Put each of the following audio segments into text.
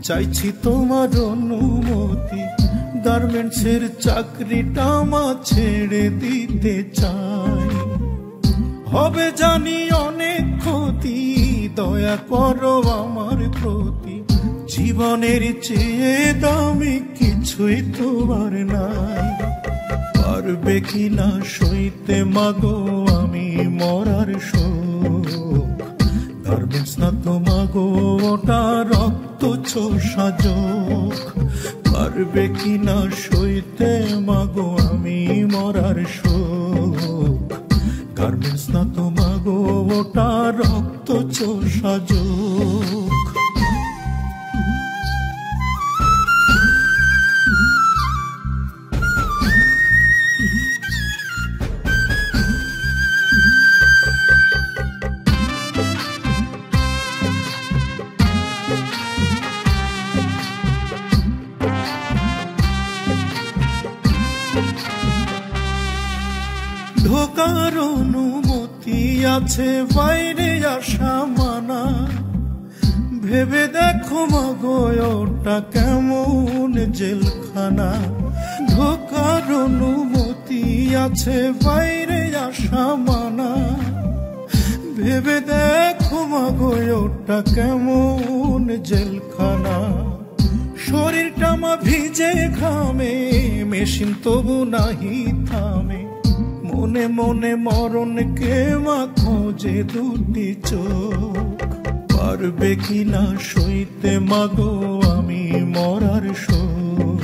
চাইছি তোমার অনুমতি, গার্মেন্টসের চাকরিটা মা ছেড়ে দিতে চাই। হবে জানি অনেক ক্ষতি, দয়া করো আমার প্রতি, জীবনের চেয়ে দামি কিছুই তোমার নাই। পারবে কি না সইতে মাগো আমি মরার শোক, গার্মেন্টস না তো মাগো ওটা রক্ত চোষা যোগ। পারবে কি না সইতে মাগো আমি মরার শোক, গার্মেন্টস না তো মাগো ওটা রক্ত চোষা যোগ। ঢোকার অনুমতি আছে, বাইরে আসা মানা। ভেবে দেখো মাগো ওটা কেমন জেলখানা। ঢোকার অনুমতি আছে, বাইরে আসা মানা। ভেবে দেখো মাগো ওটা কেমন জেলখানা। শরীরটা মা ভিজে ঘামে, মেশিন তবু নাহি থামে। মনে মনে মরণকে মা খোঁজে দুটি চোখ। পারবে কি না সইতে মাগো আমি মরার শোক,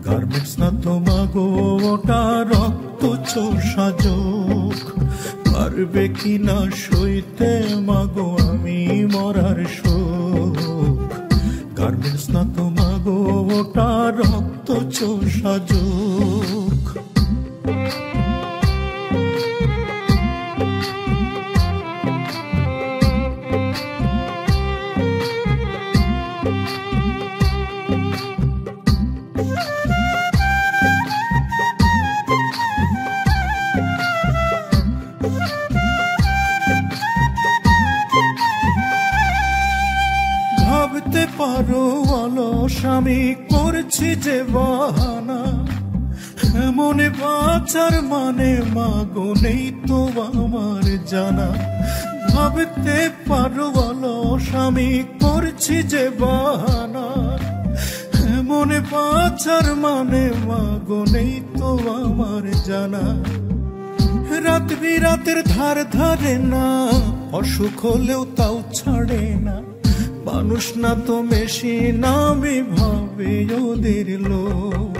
গার্মেন্টস না তো মাগো ওটা রক্ত চোষা যোগ। পারবে কি না সইতে মাগো আমি মরার শোক, গার্মেন্টস না তো মাগো ওটা রক্ত চোষা যোগ। ভাবতে পারো অলস আমি করছি যে বাহানা, মনে বাঁচার মানে মাগো নেই তো আমার জানা। ভাবতে পারো অলস আমি করছি যে বাহানা, মনে বাঁচার মানে মাগো নেই তো আমার জানা। রাত বিরাতের ধার ধারে না, অসুখ হলেও তাও ছাড়ে না। মানুষ না তো মেশিন আমি ভাবে ওদের লোক।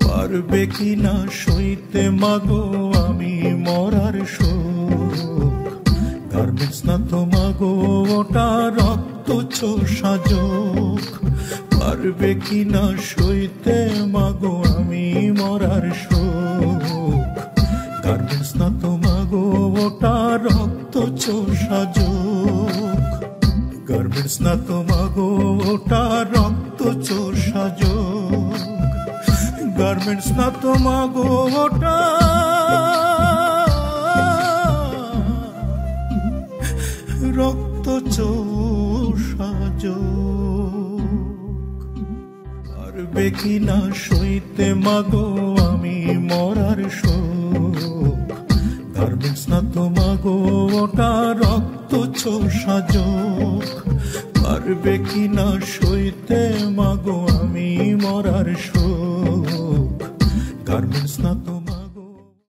পারবে কি না সইতে মাগো আমি মরার শোক, গার্মেন্টস না তো মাগো ওটা রক্ত চোষা যোগ। পারবে কি না সইতে মাগো আমি মরার শোক, গার্মেন্টস না তো মাগো ওটা রক্ত চোষা যোগ। গার্মেন্টস না তো মাগো ওটা রক্ত চোষা যোগ, গার্মেন্টস না তো মাগো ওটা রক্ত চোষা যোগ। পারবে কি না সইতে মাগো আমি মরার শোক, গার্মেন্টস না তো মাগো ওটা রক্ত চোষা যোগ। পারবে কি না সইতে মাগো আমি মরার শোক, গার্মেন্টস না তো